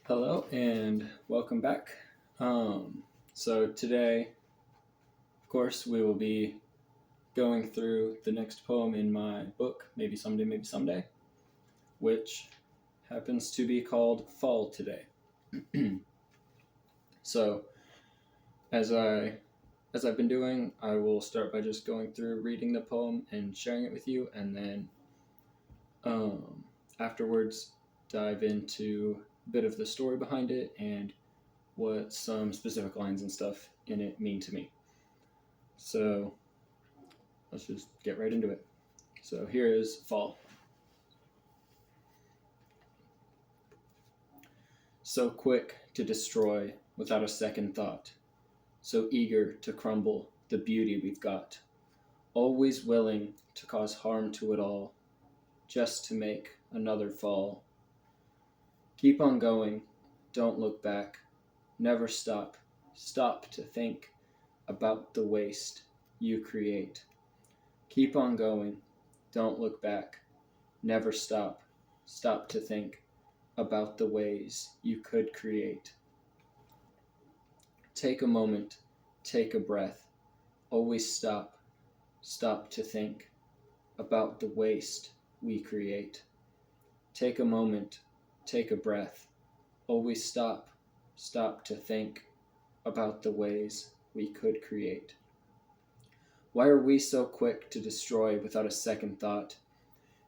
Hello and welcome back. So today, of course, we will be going through the next poem in my book, maybe someday, which happens to be called Fall Today. So, as I as I've been doing, I will start by just going through reading the poem and sharing it with you, and then afterwards dive into a bit of the story behind it and what some specific lines and stuff in it mean to me. So let's just get right into it. So here is Fall. So quick to destroy without a second thought, so eager to crumble the beauty we've got, always willing to cause harm to it all, just to make another fall. Keep on going, don't look back, never stop to think about the waste you create. Keep on going, don't look back, never stop to think about the ways you could create. Take a moment, take a breath, always stop to think about the waste we create. Take a moment, take a breath, always stop to think about the ways we could create. Why are we so quick to destroy without a second thought,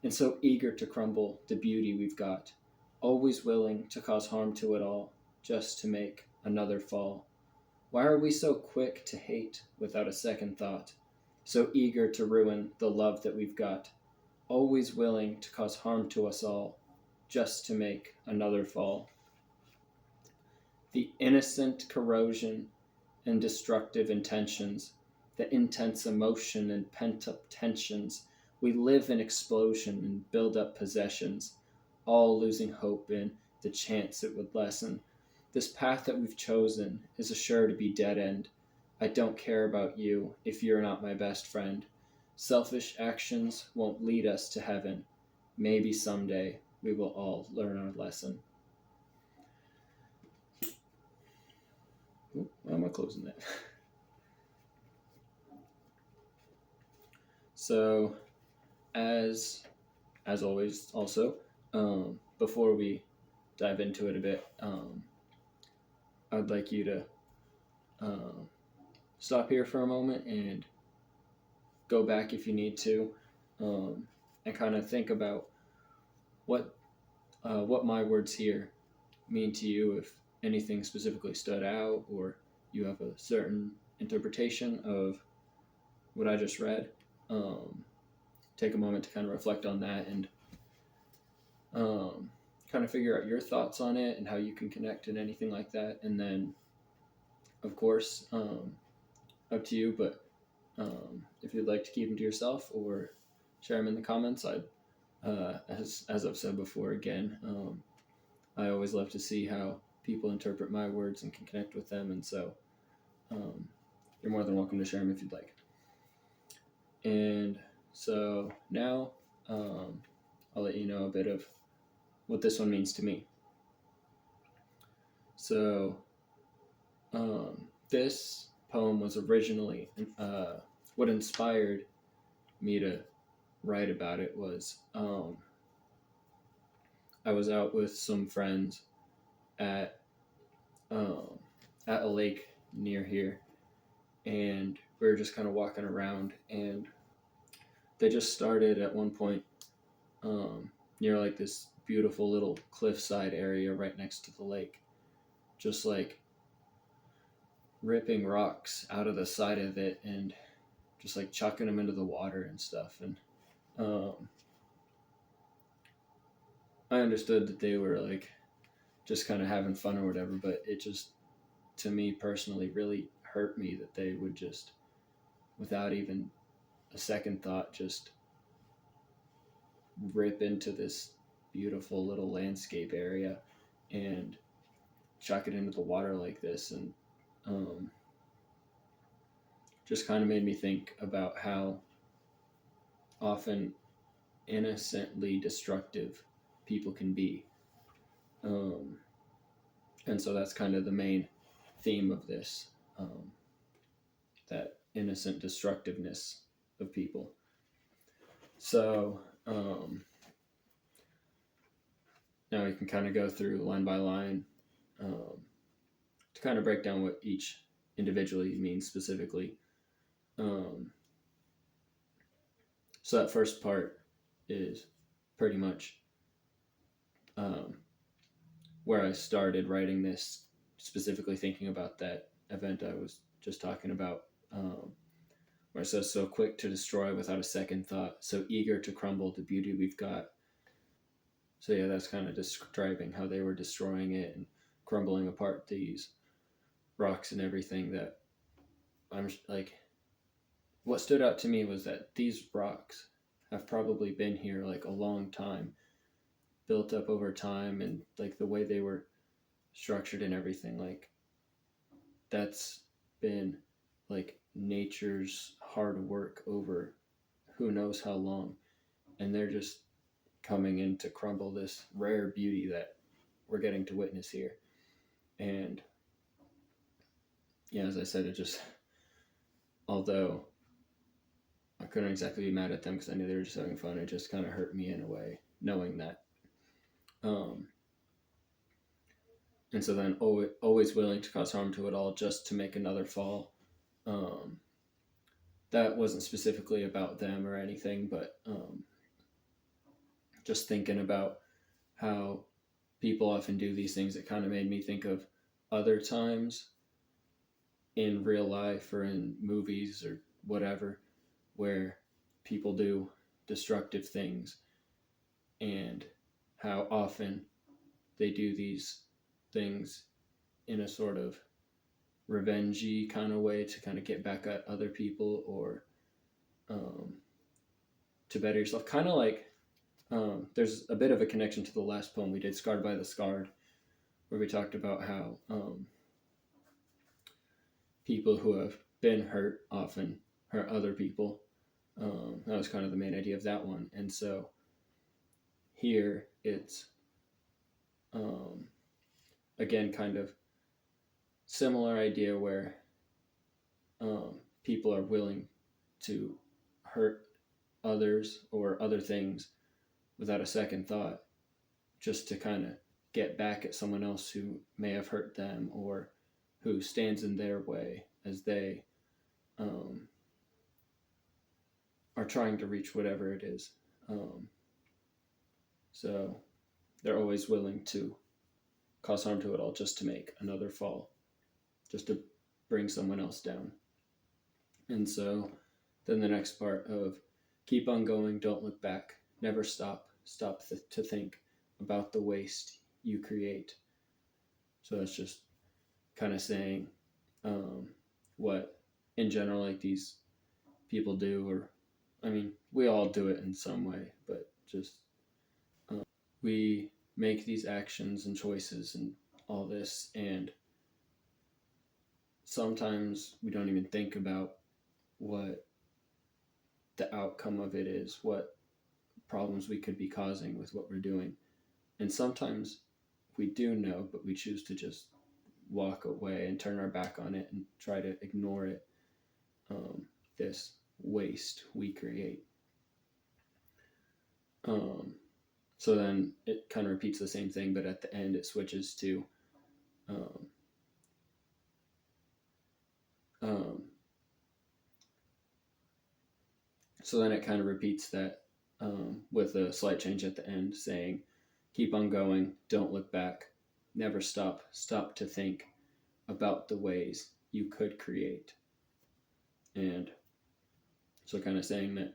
and so eager to crumble the beauty we've got, always willing to cause harm to it all, just to make another fall? Why are we so quick to hate without a second thought, so eager to ruin the love that we've got, always willing to cause harm to us all, just to make another fall? The innocent corrosion and destructive intentions, the intense emotion and pent-up tensions, we live in explosion and build up possessions, all losing hope in the chance it would lessen. This path that we've chosen is a sure to be dead end. I don't care about you if you're not my best friend. Selfish actions won't lead us to heaven. Maybe someday we will all learn our lesson. Why am I closing that? So, as always, also, before we dive into it a bit, I'd like you to stop here for a moment and go back if you need to, and kind of think about what my words here mean to you, if anything specifically stood out or you have a certain interpretation of what I just read. Take a moment to kind of reflect on that and kind of figure out your thoughts on it and how you can connect and anything like that. And then, of course, up to you, but if you'd like to keep them to yourself or share them in the comments, as I've said before, again, I always love to see how people interpret my words and can connect with them, and so you're more than welcome to share them if you'd like. And so now I'll let you know a bit of what this one means to me. So this poem was originally what inspired me to write about it was I was out with some friends at a lake near here, and we were just kind of walking around, and they just started at one point near like this beautiful little cliffside area right next to the lake, just like ripping rocks out of the side of it and just like chucking them into the water and stuff. And I understood that they were like just kind of having fun or whatever, but it just, to me personally, really hurt me that they would just, without even a second thought, just rip into this beautiful little landscape area and chuck it into the water like this. And just kind of made me think about how often innocently destructive people can be. And so that's kind of the main theme of this, um, that innocent destructiveness of people. So now we can kind of go through line by line, to kind of break down what each individually means specifically. Um, so that first part is pretty much um, where I started writing this, specifically thinking about that event I was just talking about, where it says, so quick to destroy without a second thought, so eager to crumble the beauty we've got. So yeah, that's kind of describing how they were destroying it and crumbling apart these rocks and everything. That I'm like, what stood out to me was that these rocks have probably been here like a long time, built up over time, and like the way they were structured and everything, like that's been like nature's hard work over who knows how long, and they're just coming in to crumble this rare beauty that we're getting to witness here. And yeah, as I said, it just, although I couldn't exactly be mad at them because I knew they were just having fun, it just kind of hurt me in a way knowing that. Um, and so then always willing to cause harm to it all just to make another fall. Um, that wasn't specifically about them or anything, but just thinking about how people often do these things, it kind of made me think of other times in real life or in movies or whatever where people do destructive things, and how often they do these things in a sort of revengey kind of way to kind of get back at other people, or to better yourself. Kind of like, there's a bit of a connection to the last poem we did, Scarred by the Scarred, where we talked about how people who have been hurt often hurt other people. That was kind of the main idea of that one. And so here it's, again, kind of similar idea where people are willing to hurt others or other things without a second thought, just to kind of get back at someone else who may have hurt them or who stands in their way as they are trying to reach whatever it is. So they're always willing to cause harm to it all just to make another fall, just to bring someone else down. And so then the next part of keep on going, don't look back, never stop to think about the waste you create. So that's just kind of saying what in general like these people do, or I mean we all do it in some way, but just we make these actions and choices and all this, and sometimes we don't even think about what the outcome of it is, what problems we could be causing with what we're doing. And sometimes we do know, but we choose to just walk away and turn our back on it and try to ignore it, this waste we create. So then it kind of repeats the same thing, but at the end it switches to so then it kind of repeats that with a slight change at the end, saying, keep on going, don't look back, never stop to think about the ways you could create. And so kind of saying that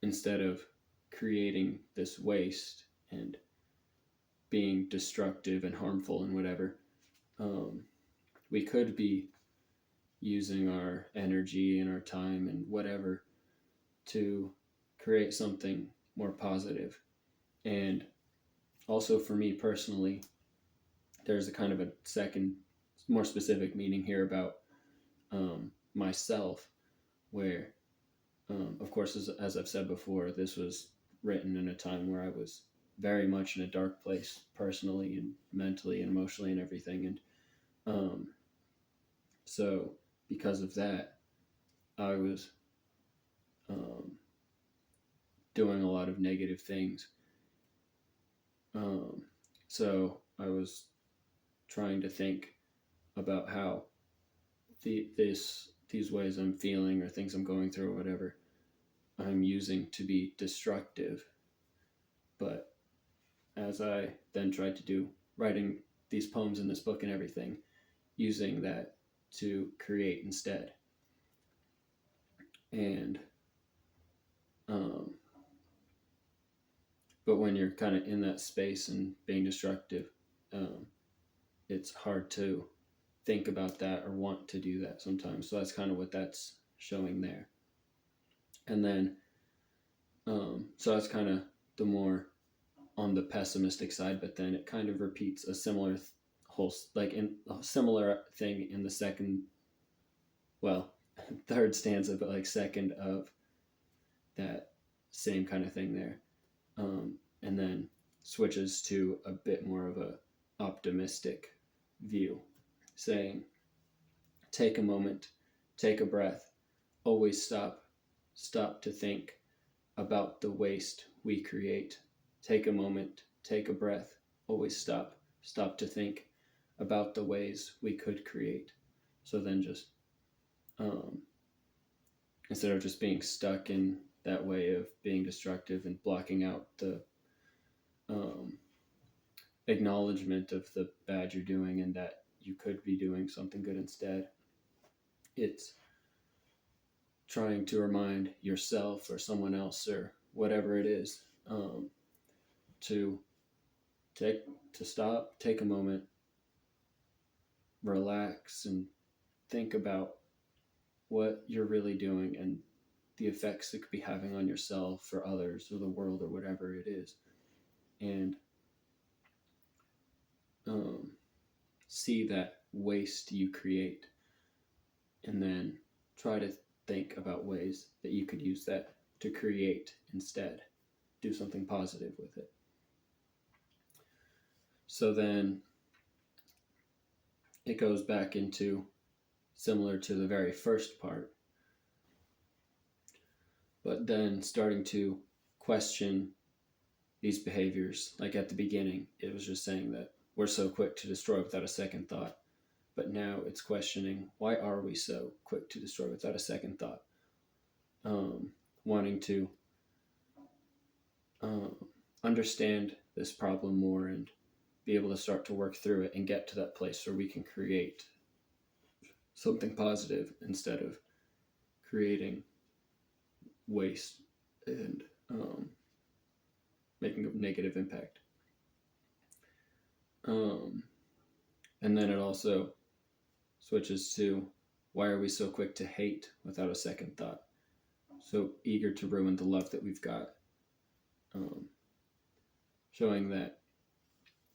instead of creating this waste and being destructive and harmful and whatever, we could be using our energy and our time and whatever to create something more positive. And also for me personally, there's a kind of a second, more specific meaning here about myself, where, of course, as I've said before, this was written in a time where I was very much in a dark place personally and mentally and emotionally and everything. And um, so because of that, I was um, doing a lot of negative things. Um, so I was trying to think about how these ways I'm feeling or things I'm going through or whatever I'm using to be destructive. But as I then tried to do writing these poems in this book and everything, using that to create instead. And um, but when you're kind of in that space and being destructive, um, it's hard to think about that or want to do that sometimes. So that's kind of what that's showing there. And then, so that's kind of the more on the pessimistic side, but then it kind of repeats a similar whole, like in a similar thing in the second, well, third stanza, but like second of that same kind of thing there. And then switches to a bit more of a optimistic view, saying, take a moment, take a breath, always stop to think about the waste we create. Take a moment, take a breath, always stop to think about the ways we could create. So then just, um, instead of just being stuck in that way of being destructive and blocking out the um, acknowledgement of the bad you're doing and that you could be doing something good instead, it's trying to remind yourself or someone else or whatever it is, to take to stop, take a moment, relax, and think about what you're really doing and the effects it could be having on yourself or others or the world or whatever it is, and um, see that waste you create, and then try to think about ways that you could use that to create instead, do something positive with it. So then it goes back into similar to the very first part, but then starting to question these behaviors. Like at the beginning, it was just saying that we're so quick to destroy without a second thought. But now it's questioning, why are we so quick to destroy without a second thought? Wanting to um, understand this problem more and be able to start to work through it and get to that place where we can create something positive instead of creating waste and making a negative impact. And then it also switches to, why are we so quick to hate without a second thought? So eager to ruin the love that we've got. Showing that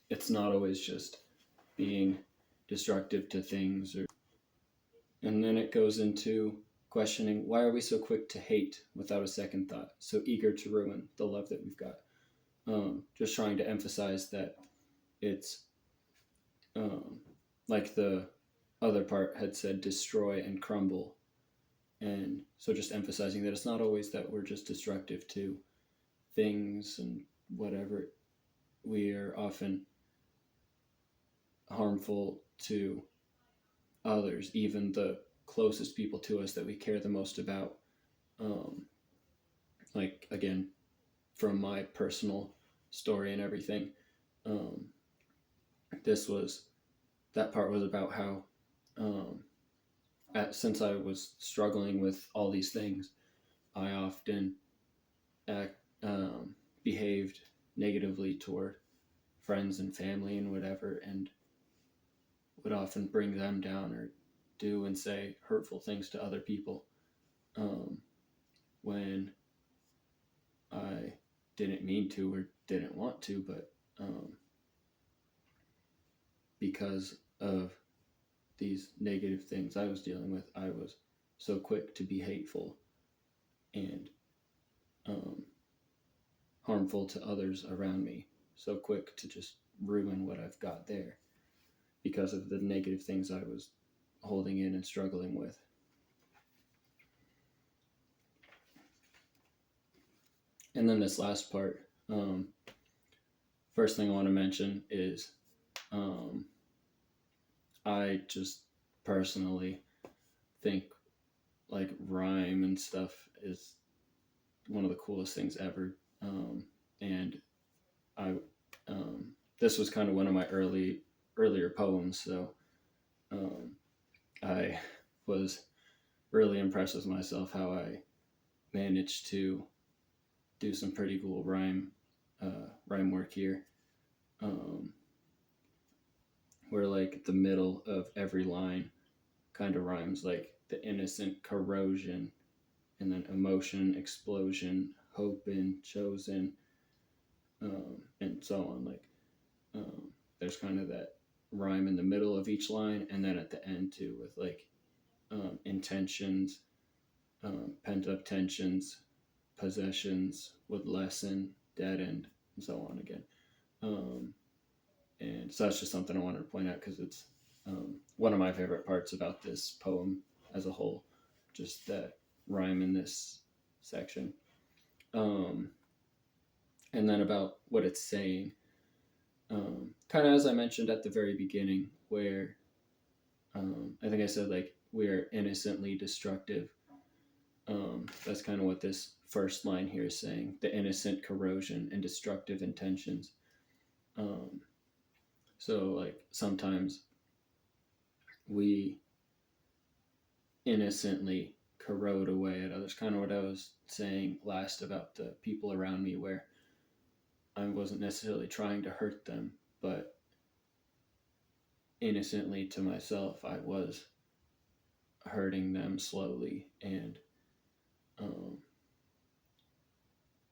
it's not always just being destructive to things. And then it goes into questioning, why are we so quick to hate without a second thought? So eager to ruin the love that we've got. Just trying to emphasize that it's like the other part had said, destroy and crumble. And so just emphasizing that it's not always that we're just destructive to things and whatever. We are often harmful to others, even the closest people to us that we care the most about. Like, again, from my personal story and everything, that part was about how, since I was struggling with all these things, I often behaved negatively toward friends and family and whatever, and would often bring them down or do and say hurtful things to other people, when I didn't mean to or didn't want to, but because of these negative things I was dealing with, I was so quick to be hateful and harmful to others around me, so quick to just ruin what I've got there because of the negative things I was holding in and struggling with. And then this last part, first thing I want to mention is I just personally think like rhyme and stuff is one of the coolest things ever. And I, this was kind of one of my earlier poems, so I was really impressed with myself how I managed to do some pretty cool rhyme work here. Where like the middle of every line kind of rhymes, like the innocent corrosion, and then emotion, explosion, hoping, chosen, and so on. Like there's kind of that rhyme in the middle of each line, and then at the end too, with like intentions, pent up tensions, possessions, would lessen, dead end, and so on again. And so that's just something I wanted to point out because it's one of my favorite parts about this poem as a whole, just that rhyme in this section. And then about what it's saying, kind of as I mentioned at the very beginning, where I think I said like we are innocently destructive. That's kind of what this first line here is saying: the innocent corrosion and destructive intentions. So like sometimes we innocently corrode away at others. Kind of what I was saying last about the people around me, where I wasn't necessarily trying to hurt them, but innocently to myself, I was hurting them slowly. And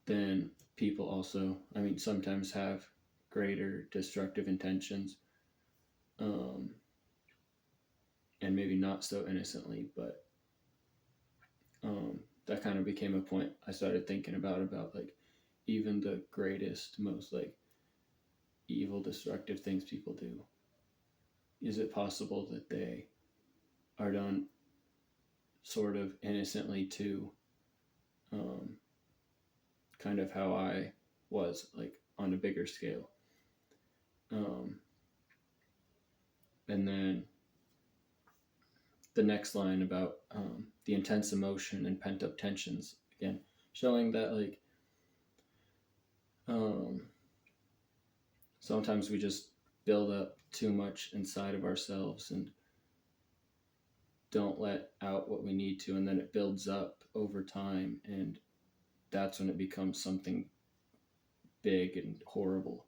then people also, I mean, sometimes have greater destructive intentions, and maybe not so innocently, but that kind of became a point I started thinking about like even the greatest, most like evil, destructive things people do. Is it possible that they are done sort of innocently too? Kind of how I was, like on a bigger scale. And then the next line about the intense emotion and pent up tensions, again, showing that like sometimes we just build up too much inside of ourselves and don't let out what we need to, and then it builds up over time, and that's when it becomes something big and horrible.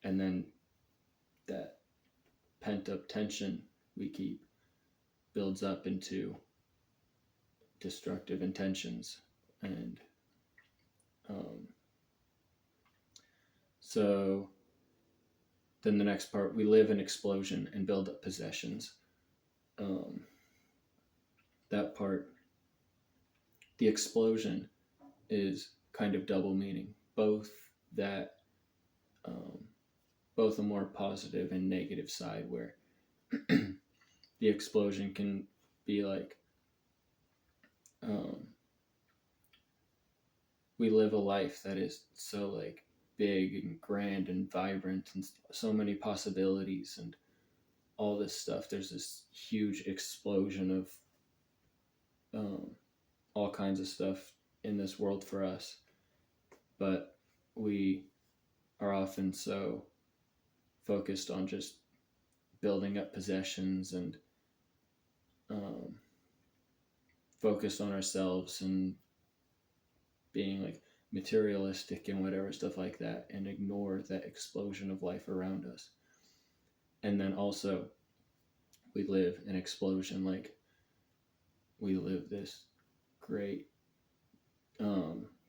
And then that pent up tension we keep builds up into destructive intentions. And so then the next part, we live in explosion and build up possessions. That part, the explosion is kind of double meaning, both that both a more positive and negative side, where the explosion can be like we live a life that is so like big and grand and vibrant and so many possibilities and all this stuff. There's this huge explosion of all kinds of stuff in this world for us, but we are often so focused on just building up possessions and focused on ourselves and being like materialistic and whatever stuff like that, and ignore that explosion of life around us. And then also we live an explosion, like we live this great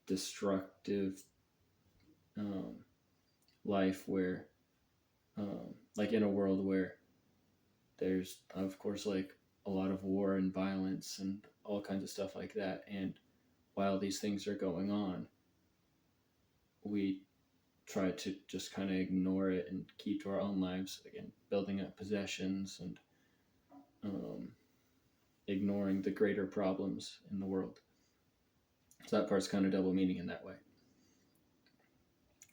destructive life where like in a world where there's of course like a lot of war and violence and all kinds of stuff like that. And while these things are going on, we try to just kind of ignore it and keep to our own lives, again building up possessions and um, ignoring the greater problems in the world. So that part's kind of double meaning in that way.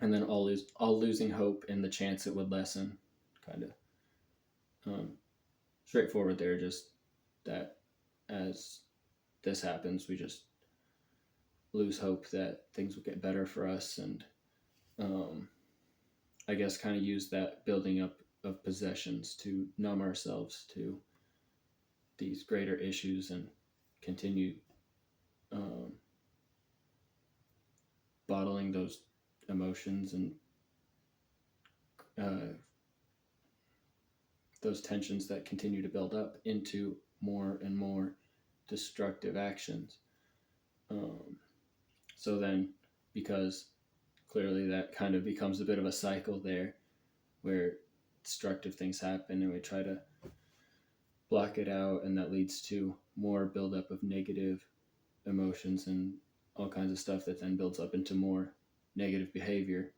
And then all losing hope in the chance it would lessen, kind of straightforward there. Just that as this happens, we just lose hope that things will get better for us, and I guess kind of use that building up of possessions to numb ourselves to these greater issues and continue um, bottling those emotions and uh, those tensions that continue to build up into more and more destructive actions. Um, so then, because clearly that kind of becomes a bit of a cycle there where destructive things happen and we try to block it out, and that leads to more buildup of negative emotions and all kinds of stuff that then builds up into more negative behavior.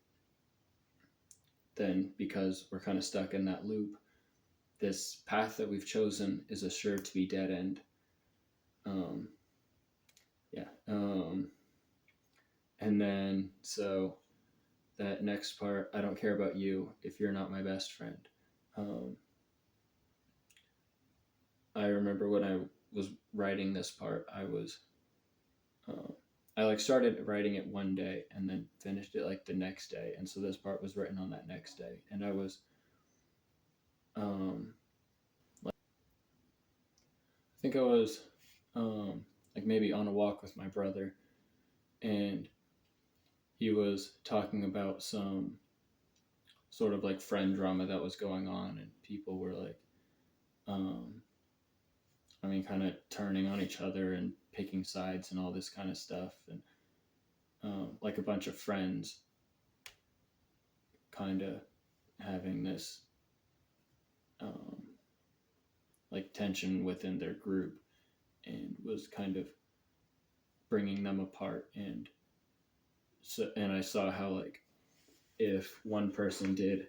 Then, because we're kind of stuck in that loop, this path that we've chosen is assured to be dead end. Yeah. And then, so that next part, I don't care about you if you're not my best friend. I remember when I was writing this part, I like started writing it one day and then finished it like the next day, and so this part was written on that next day, and I was, like, I think I was, like maybe on a walk with my brother, and he was talking about some sort of like friend drama that was going on, and people were like, I mean, kind of turning on each other and picking sides and all this kind of stuff, and like a bunch of friends kind of having this like tension within their group, and was kind of bringing them apart. And so, and I saw how, like, if one person did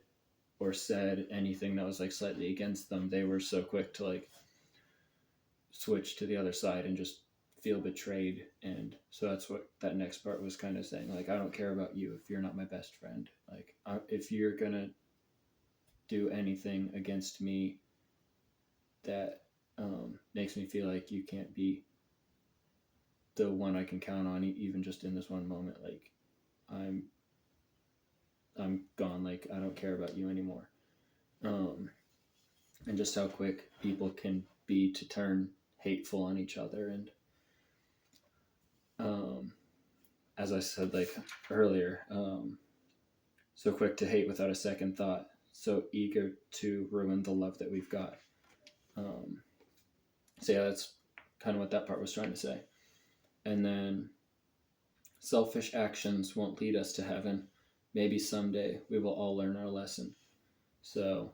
or said anything that was like slightly against them, they were so quick to like switch to the other side and just feel betrayed. And so that's what that next part was kind of saying, like, I don't care about you if you're not my best friend. Like, if you're gonna do anything against me that makes me feel like you can't be the one I can count on, even just in this one moment, like, I'm gone. Like, I don't care about you anymore. And just how quick people can be to turn hateful on each other. And as I said, like, earlier, so quick to hate without a second thought, so eager to ruin the love that we've got. So yeah, that's kind of what that part was trying to say. And then, selfish actions won't lead us to heaven. Maybe someday we will all learn our lesson. So,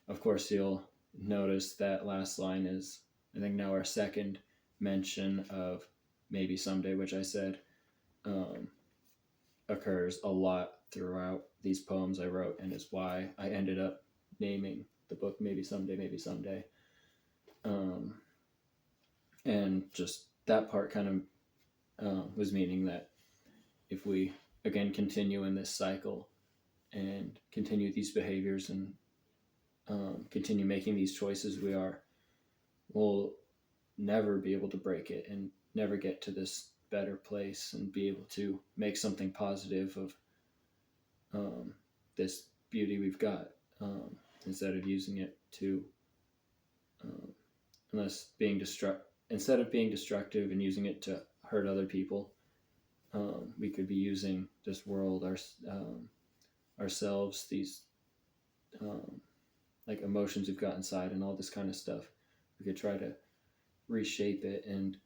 of course, you'll notice that last line is, I think, now our second mention of maybe someday, which I said occurs a lot throughout these poems I wrote, and is why I ended up naming the book Maybe Someday, Maybe Someday. And just that part kind of was meaning that if we, again, continue in this cycle and continue these behaviors and continue making these choices, we'll never be able to break it and never get to this better place and be able to make something positive of this beauty we've got, instead of using it to instead of being destructive and using it to hurt other people, we could be using this world, ourselves, these like emotions we've got inside and all this kind of stuff. We could try to reshape it and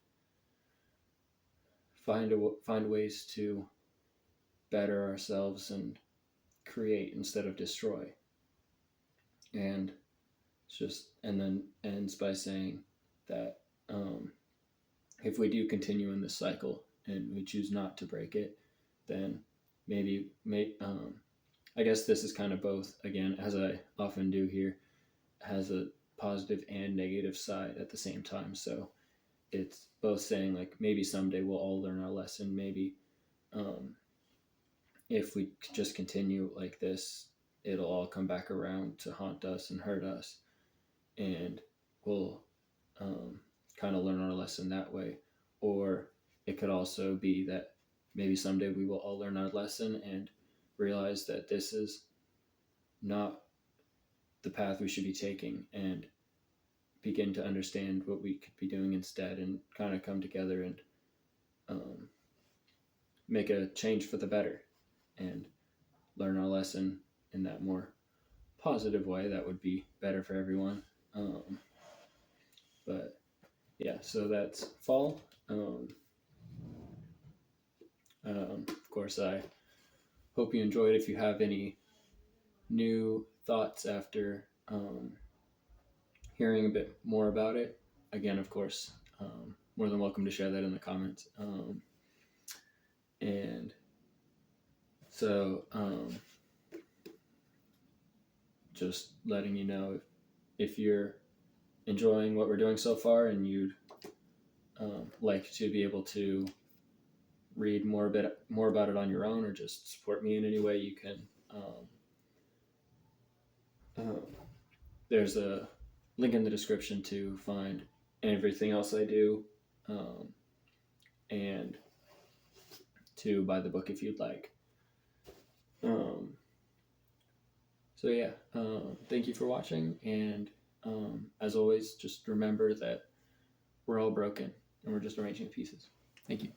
find ways to better ourselves and create instead of destroy. And it's just, and then ends by saying that if we do continue in this cycle and we choose not to break it, then I guess this is kind of both, again, as I often do here, has a positive and negative side at the same time. So it's both saying like maybe someday we'll all learn our lesson. Maybe um, if we just continue like this, it'll all come back around to haunt us and hurt us, and we'll um, kind of learn our lesson that way. Or it could also be that maybe someday we will all learn our lesson and realize that this is not the path we should be taking, and begin to understand what we could be doing instead, and kind of come together and um, make a change for the better and learn our lesson in that more positive way that would be better for everyone. But yeah, so that's fall. Of course, I hope you enjoyed. If you have any new thoughts after hearing a bit more about it, again, of course, more than welcome to share that in the comments. And so, just letting you know if you're enjoying what we're doing so far and you'd like to be able to read more about it on your own, or just support me in any way you can. Uh, there's a link in the description to find everything else I do, and to buy the book if you'd like. So yeah, thank you for watching, and as always, just remember that we're all broken and we're just arranging pieces. Thank you.